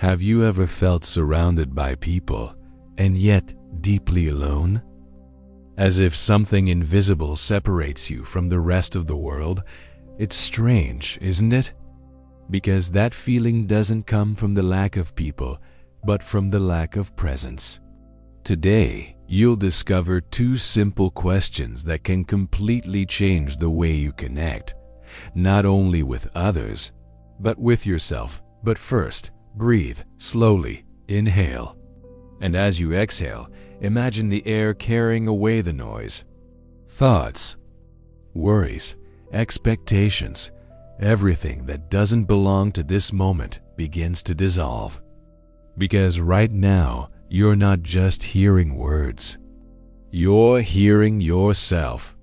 Have you ever felt surrounded by people and yet deeply alone? As if something invisible separates you from the rest of the world? It's strange, isn't it? Because that feeling doesn't come from the lack of people, but from the lack of presence. Today, you'll discover two simple questions that can completely change the way you connect, not only with others, but with yourself. But first, breathe slowly, inhale. And as you exhale, imagine the air carrying away the noise. Thoughts, worries, expectations, everything that doesn't belong to this moment begins to dissolve. Because right now, you're not just hearing words. You're hearing yourself.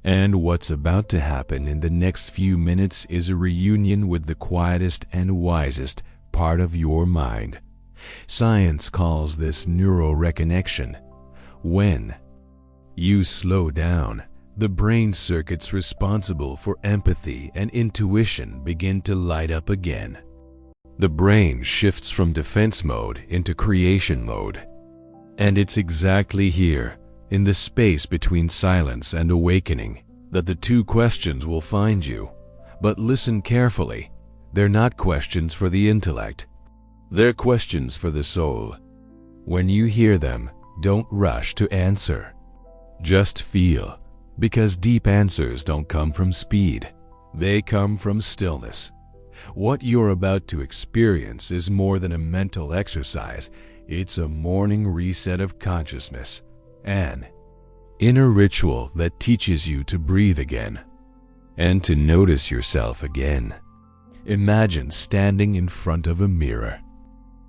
And what's about to happen in the next few minutes is a reunion with the quietest and wisest part of your mind. Science calls this neuroreconnection. When you slow down, the brain circuits responsible for empathy and intuition begin to light up again. The brain shifts from defense mode into creation mode. And it's exactly here, in the space between silence and awakening, that the two questions will find you. But listen carefully. They're not questions for the intellect. They're questions for the soul. When you hear them, don't rush to answer. Just feel, because deep answers don't come from speed. They come from stillness. What you're about to experience is more than a mental exercise. It's a morning reset of consciousness, an inner ritual that teaches you to breathe again and to notice yourself again. Imagine standing in front of a mirror.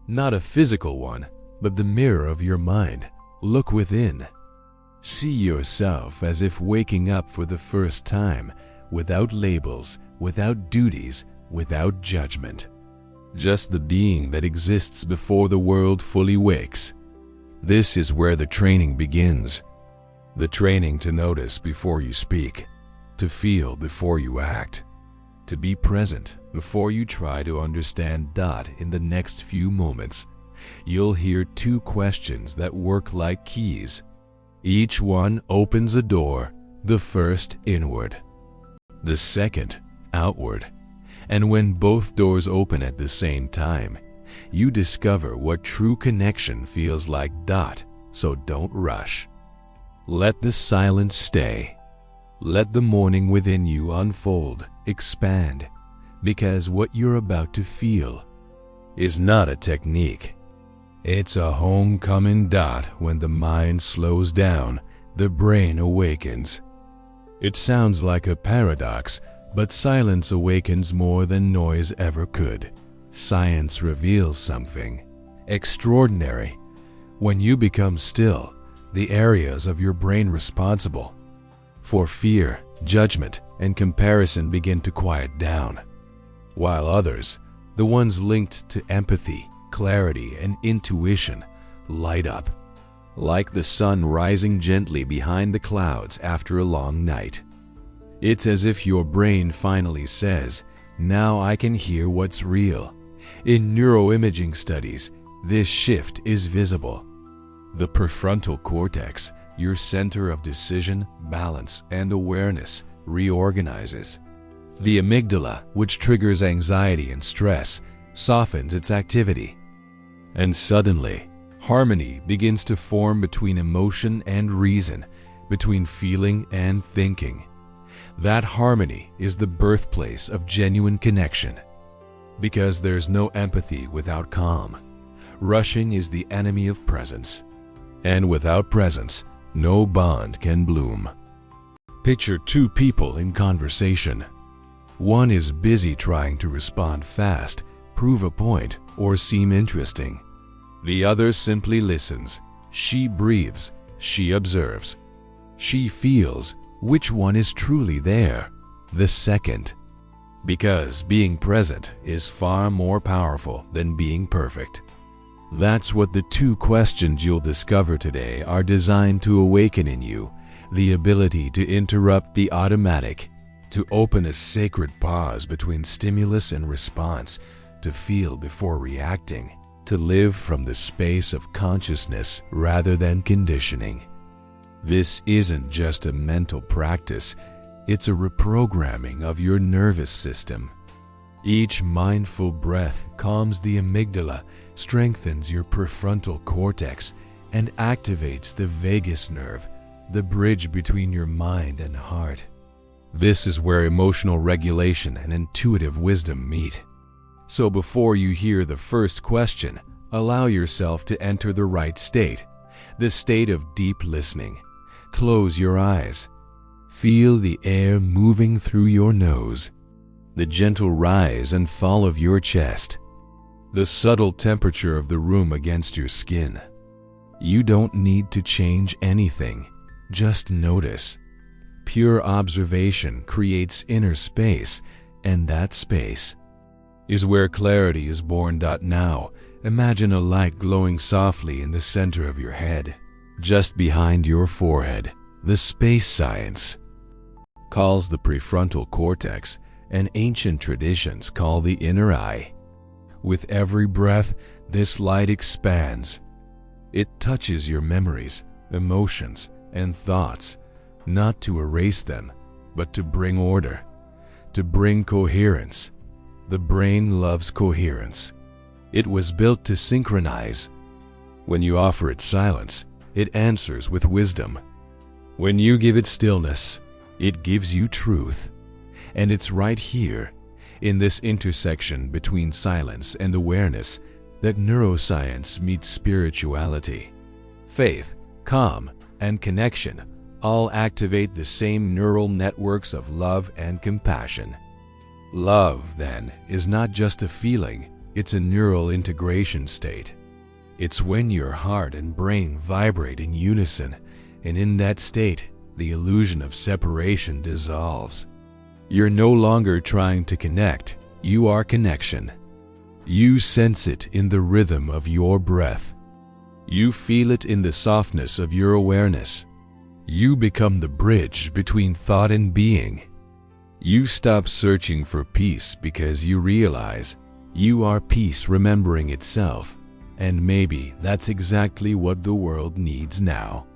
Not a physical one, but the mirror of your mind. Look within. See yourself as if waking up for the first time, without labels, without duties, without judgment. Just the being that exists before the world fully wakes. This is where the training begins. The training to notice before you speak, to feel before you act, to be present before you try to understand. In the next few moments, you'll hear two questions that work like keys. Each one opens a door, the first inward, the second outward. And when both doors open at the same time, you discover what true connection feels like. So don't rush. Let the silence stay. Let the morning within you unfold, expand, because what you're about to feel is not a technique. It's a homecoming. When the mind slows down, the brain awakens. It sounds like a paradox, but silence awakens more than noise ever could. Science reveals something extraordinary. When you become still, the areas of your brain responsible for fear, judgment, and comparison begin to quiet down, while others, the ones linked to empathy, clarity, and intuition, light up, like the sun rising gently behind the clouds after a long night. It's as if your brain finally says, "Now I can hear what's real." In neuroimaging studies, this shift is visible. The prefrontal cortex, your center of decision, balance, and awareness, reorganizes. The amygdala, which triggers anxiety and stress, softens its activity. And suddenly, harmony begins to form between emotion and reason, between feeling and thinking. That harmony is the birthplace of genuine connection. Because there's no empathy without calm. Rushing is the enemy of presence. And without presence, no bond can bloom. Picture two people in conversation. One is busy trying to respond fast, prove a point, or seem interesting. The other simply listens. She breathes. She observes. She feels. Which one is truly there? The second. Because being present is far more powerful than being perfect. That's what the two questions you'll discover today are designed to awaken in you: the ability to interrupt the automatic, to open a sacred pause between stimulus and response, to feel before reacting, to live from the space of consciousness rather than conditioning. This isn't just a mental practice, it's a reprogramming of your nervous system. Each mindful breath calms the amygdala, strengthens your prefrontal cortex, and activates the vagus nerve, the bridge between your mind and heart. This is where emotional regulation and intuitive wisdom meet. So before you hear the first question, allow yourself to enter the right state, the state of deep listening. Close your eyes. Feel the air moving through your nose, the gentle rise and fall of your chest, the subtle temperature of the room against your skin. You don't need to change anything, just notice. Pure observation creates inner space, and that space is where clarity is born. Now, imagine a light glowing softly in the center of your head, just behind your forehead. The space science calls the prefrontal cortex, and ancient traditions call the inner eye. With every breath, this light expands. It touches your memories, emotions, and thoughts, not to erase them, but to bring order, to bring coherence. The brain loves coherence. It was built to synchronize. When you offer it silence, it answers with wisdom. When you give it stillness, it gives you truth. And it's right here, in this intersection between silence and awareness, that neuroscience meets spirituality. Faith, calm, and connection all activate the same neural networks of love and compassion. Love, then, is not just a feeling, it's a neural integration state. It's when your heart and brain vibrate in unison, and in that state, the illusion of separation dissolves. You're no longer trying to connect, you are connection. You sense it in the rhythm of your breath. You feel it in the softness of your awareness. You become the bridge between thought and being. You stop searching for peace because you realize you are peace remembering itself, and maybe that's exactly what the world needs now.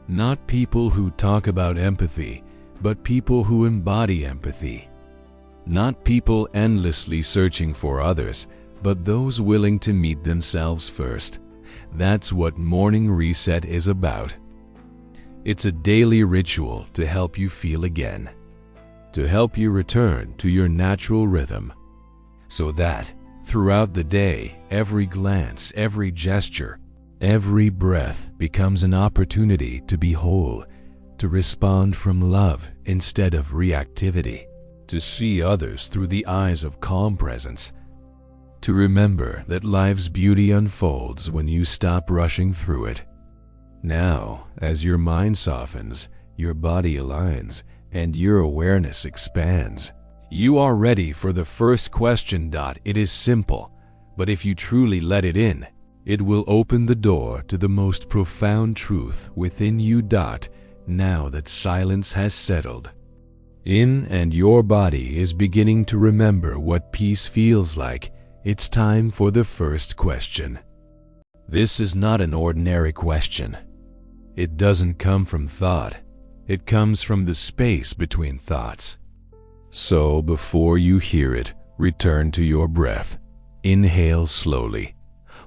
Not people who talk about empathy, but people who embody empathy. Not people endlessly searching for others, but those willing to meet themselves first. That's what Morning Reset is about. It's a daily ritual to help you feel again, to help you return to your natural rhythm, so that throughout the day, every glance, every gesture, every breath becomes an opportunity to be whole, to respond from love instead of reactivity, to see others through the eyes of calm presence, to remember that life's beauty unfolds when you stop rushing through it. Now, as your mind softens, your body aligns, and your awareness expands, you are ready for the first question. It is simple, but if you truly let it in, it will open the door to the most profound truth within you. Now that silence has settled in and your body is beginning to remember what peace feels like, it's time for the first question. This is not an ordinary question. It doesn't come from thought. It comes from the space between thoughts. So before you hear it, return to your breath. Inhale slowly.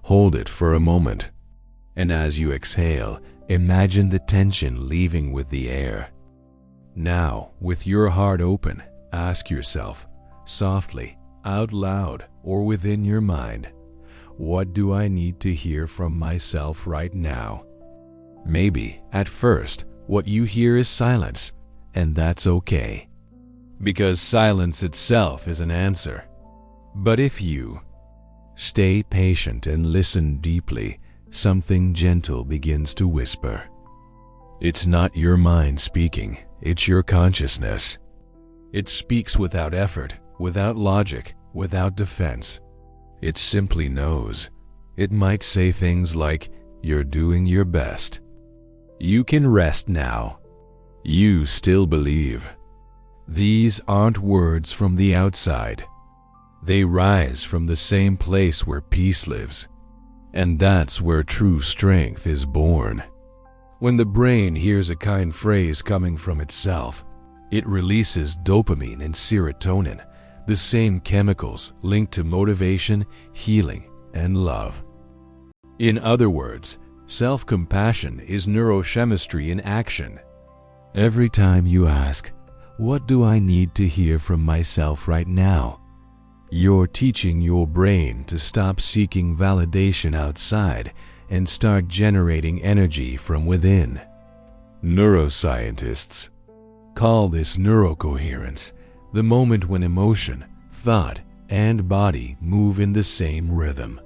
Hold it for a moment. And as you exhale, imagine the tension leaving with the air. Now, with your heart open, ask yourself, softly, out loud, or within your mind, what do I need to hear from myself right now? Maybe, at first, what you hear is silence, and that's okay, because silence itself is an answer. But if you stay patient and listen deeply, something gentle begins to whisper. It's not your mind speaking, it's your consciousness. It speaks without effort, without logic, without defense. It simply knows. It might say things like, "You're doing your best. You can rest now. You still believe." These aren't words from the outside. They rise from the same place where peace lives. And that's where true strength is born. When the brain hears a kind phrase coming from itself, it releases dopamine and serotonin, the same chemicals linked to motivation, healing, and love. In other words, self-compassion is neurochemistry in action. Every time you ask, "What do I need to hear from myself right now?" you're teaching your brain to stop seeking validation outside and start generating energy from within. Neuroscientists call this neurocoherence, the moment when emotion, thought, and body move in the same rhythm.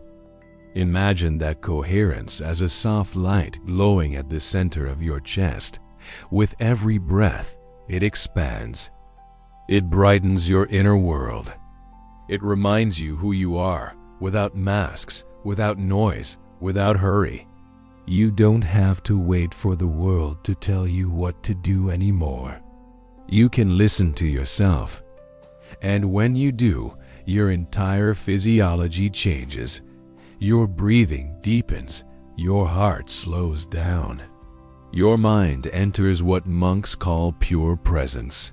Imagine that coherence as a soft light glowing at the center of your chest. With every breath, it expands. It brightens your inner world. It reminds you who you are, without masks, without noise, without hurry. You don't have to wait for the world to tell you what to do anymore. You can listen to yourself. And when you do, your entire physiology changes. Your breathing deepens. Your heart slows down. Your mind enters what monks call pure presence.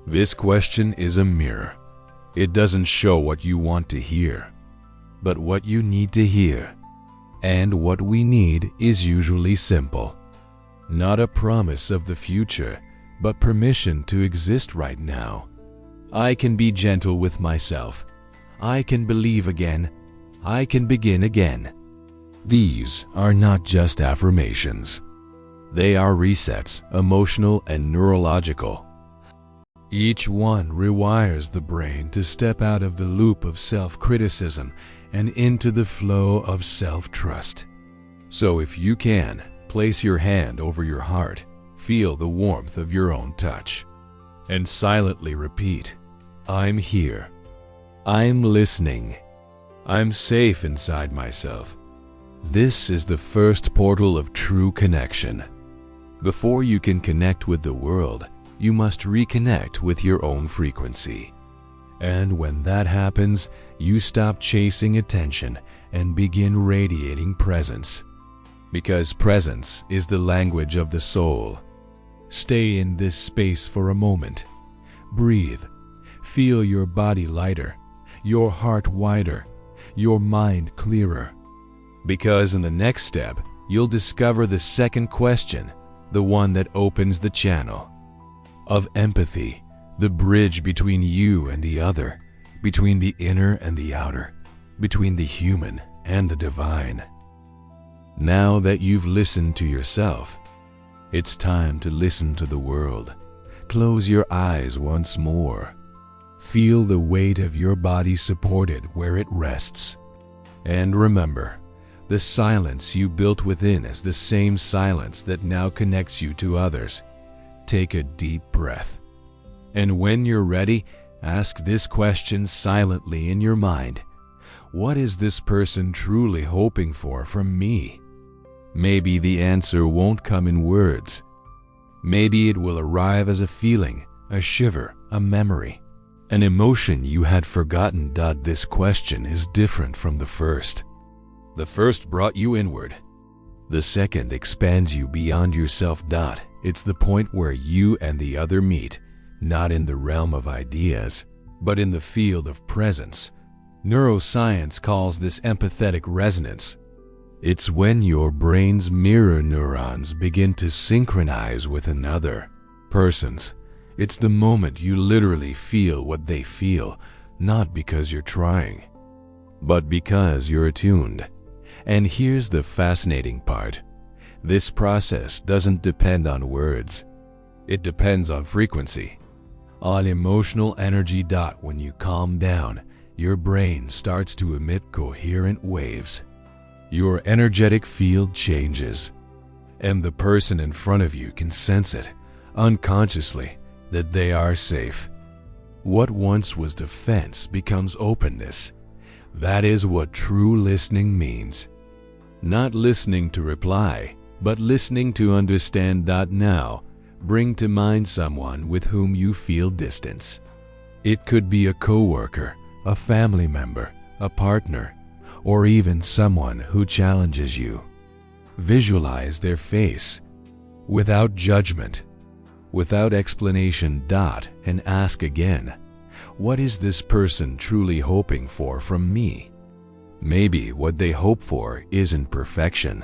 This question is a mirror. It doesn't show what you want to hear, but what you need to hear. And what we need is usually simple. Not a promise of the future, but permission to exist right now. I can be gentle with myself. I can believe again. I can begin again. These are not just affirmations. They are resets, emotional and neurological. Each one rewires the brain to step out of the loop of self-criticism and into the flow of self-trust. So if you can, place your hand over your heart, feel the warmth of your own touch, and silently repeat, "I'm here. I'm listening. I'm safe inside myself." This is the first portal of true connection. Before you can connect with the world, you must reconnect with your own frequency. And when that happens, you stop chasing attention and begin radiating presence. Because presence is the language of the soul. Stay in this space for a moment. Breathe. Feel your body lighter, your heart wider, your mind clearer. Because in the next step, you'll discover the second question, the one that opens the channel of empathy, the bridge between you and the other, between the inner and the outer, between the human and the divine. Now that you've listened to yourself, it's time to listen to the world. Close your eyes once more. Feel the weight of your body supported where it rests. And remember, the silence you built within is the same silence that now connects you to others. Take a deep breath. And when you're ready, ask this question silently in your mind. What is this person truly hoping for from me? Maybe the answer won't come in words. Maybe it will arrive as a feeling, a shiver, a memory, an emotion you had forgotten. This question is different from the first. The first brought you inward. The second expands you beyond yourself. It's the point where you and the other meet, not in the realm of ideas, but in the field of presence. Neuroscience calls this empathetic resonance. It's when your brain's mirror neurons begin to synchronize with another person's. It's the moment you literally feel what they feel, not because you're trying, but because you're attuned. And here's the fascinating part. This process doesn't depend on words. It depends on frequency, on emotional energy. When you calm down, your brain starts to emit coherent waves. Your energetic field changes, and the person in front of you can sense it, unconsciously, that they are safe. What once was defense becomes openness. That is what true listening means. Not listening to reply, but listening to understand. Now, bring to mind someone with whom you feel distance. It could be a coworker, a family member, a partner, or even someone who challenges you. Visualize their face, without judgment, without explanation, and ask again, what is this person truly hoping for from me? Maybe what they hope for isn't perfection,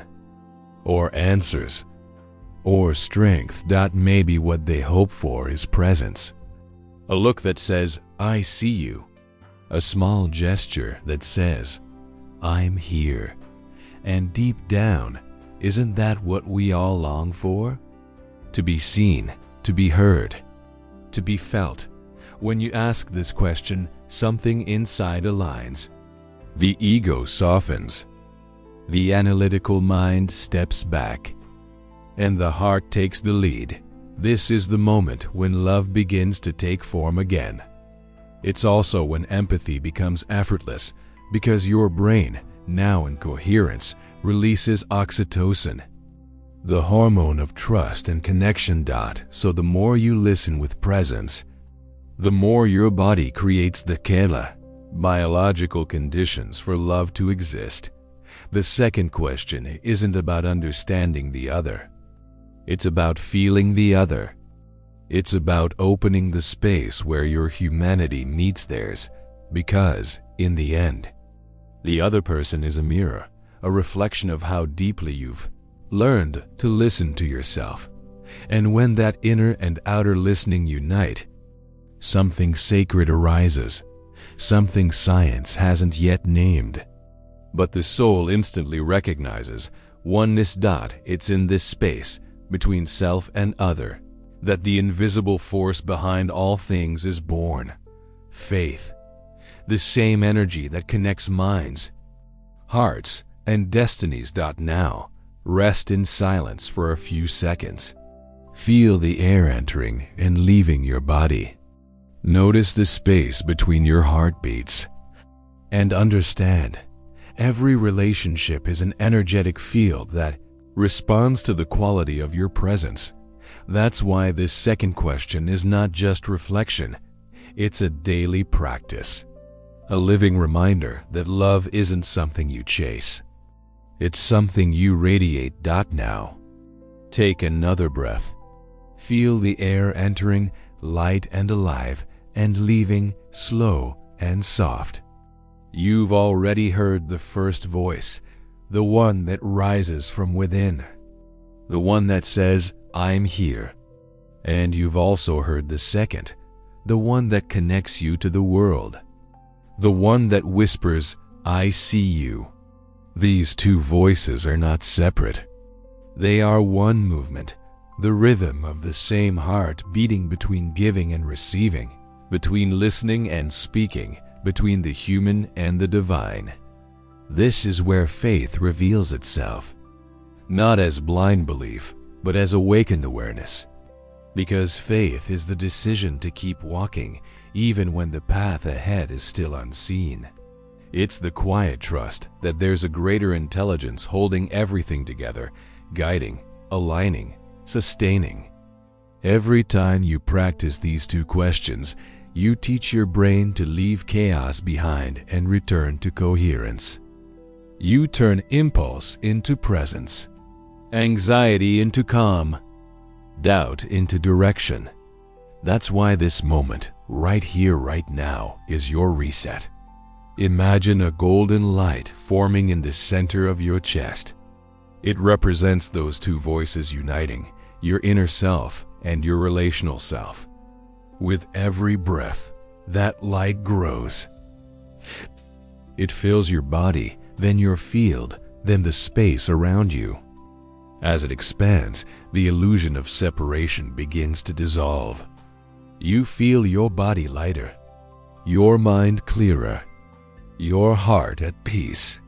or answers, or strength. Maybe what they hope for is presence. A look that says, I see you. A small gesture that says, I'm here. And deep down, isn't that what we all long for? To be seen, to be heard, to be felt. When you ask this question, something inside aligns. The ego softens. The analytical mind steps back. And the heart takes the lead. This is the moment when love begins to take form again. It's also when empathy becomes effortless, because your brain, now in coherence, releases oxytocin, the hormone of trust and connection. So the more you listen with presence, the more your body creates the kela, biological conditions for love to exist. The second question isn't about understanding the other. It's about feeling the other. It's about opening the space where your humanity meets theirs, because, in the end, the other person is a mirror, a reflection of how deeply you've learned to listen to yourself. And when that inner and outer listening unite, something sacred arises, something science hasn't yet named. But the soul instantly recognizes oneness. It's in this space, between self and other, that the invisible force behind all things is born. Faith, the same energy that connects minds, hearts, and destinies. Now, rest in silence for a few seconds. Feel the air entering and leaving your body. Notice the space between your heartbeats. And understand, every relationship is an energetic field that responds to the quality of your presence. That's why this second question is not just reflection, it's a daily practice. A living reminder that love isn't something you chase. It's something you radiate. Now, take another breath. Feel the air entering, light and alive, and leaving, slow and soft. You've already heard the first voice, the one that rises from within, the one that says, I'm here. And you've also heard the second, the one that connects you to the world, the one that whispers, I see you. These two voices are not separate. They are one movement, the rhythm of the same heart beating between giving and receiving, between listening and speaking, between the human and the divine. This is where faith reveals itself, not as blind belief, but as awakened awareness. Because faith is the decision to keep walking, even when the path ahead is still unseen. It's the quiet trust that there's a greater intelligence holding everything together, guiding, aligning, sustaining. Every time you practice these two questions, you teach your brain to leave chaos behind and return to coherence. You turn impulse into presence, anxiety into calm, doubt into direction. That's why this moment, right here, right now, is your reset. Imagine a golden light forming in the center of your chest. It represents those two voices uniting, your inner self and your relational self. With every breath, that light grows. It fills your body, then your field, then the space around you. As it expands, the illusion of separation begins to dissolve. You feel your body lighter, your mind clearer, your heart at peace.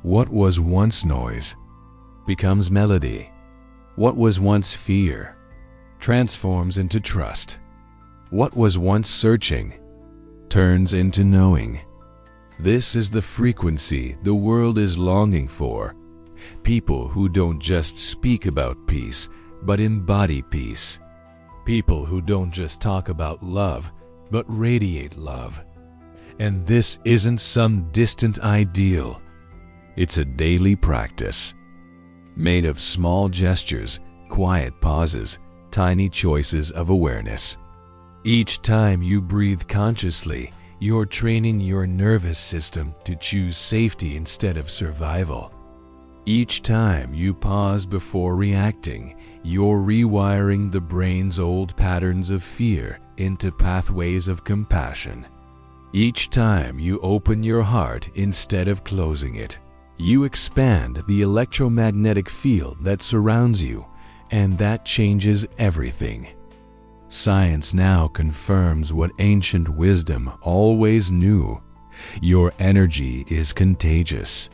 What was once noise becomes melody. What was once fear transforms into trust. What was once searching turns into knowing. This is the frequency the world is longing for. People who don't just speak about peace, but embody peace. People who don't just talk about love, but radiate love. And this isn't some distant ideal. It's a daily practice, made of small gestures, quiet pauses, tiny choices of awareness. Each time you breathe consciously, you're training your nervous system to choose safety instead of survival. Each time you pause before reacting, you're rewiring the brain's old patterns of fear into pathways of compassion. Each time you open your heart instead of closing it, you expand the electromagnetic field that surrounds you, and that changes everything. Science now confirms what ancient wisdom always knew. Your energy is contagious.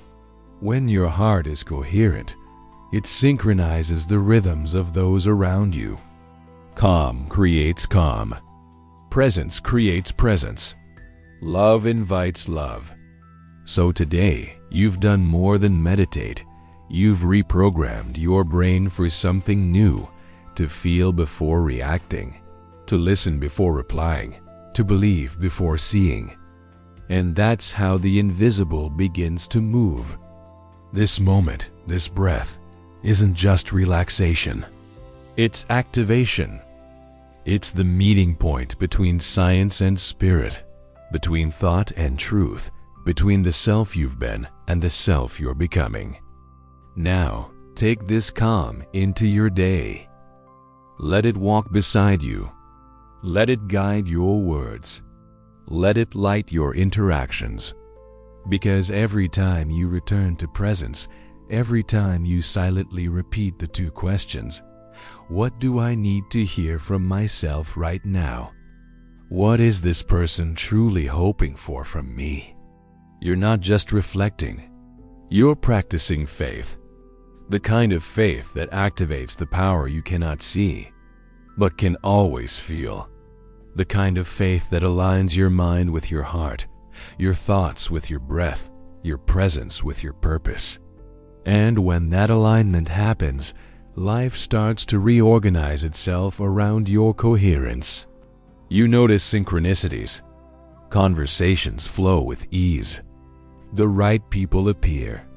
When your heart is coherent, it synchronizes the rhythms of those around you. Calm creates calm. Presence creates presence. Love invites love. So today, you've done more than meditate. You've reprogrammed your brain for something new, to feel before reacting, to listen before replying, to believe before seeing. And that's how the invisible begins to move. This moment, this breath, isn't just relaxation. It's activation. It's the meeting point between science and spirit, between thought and truth, between the self you've been and the self you're becoming. Now, take this calm into your day. Let it walk beside you. Let it guide your words. Let it light your interactions. Because every time you return to presence, every time you silently repeat the two questions, what do I need to hear from myself right now? What is this person truly hoping for from me? You're not just reflecting. You're practicing faith. The kind of faith that activates the power you cannot see, but can always feel. The kind of faith that aligns your mind with your heart, your thoughts with your breath, your presence with your purpose. And when that alignment happens, life starts to reorganize itself around your coherence. You notice synchronicities. Conversations flow with ease. The right people appear.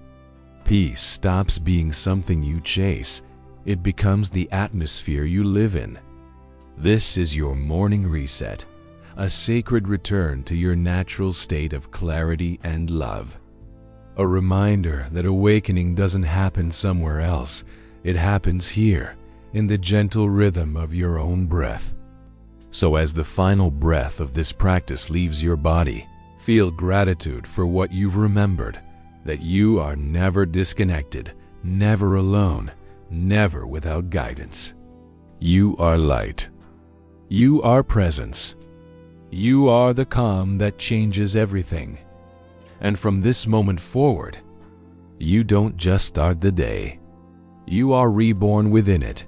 Peace stops being something you chase. It becomes the atmosphere you live in. This is your morning reset, a sacred return to your natural state of clarity and love. A reminder that awakening doesn't happen somewhere else. It happens here, in the gentle rhythm of your own breath. So as the final breath of this practice leaves your body, feel gratitude for what you've remembered, that you are never disconnected, never alone, never without guidance. You are light. You are presence. You are the calm that changes everything. And from this moment forward, you don't just start the day. You are reborn within it.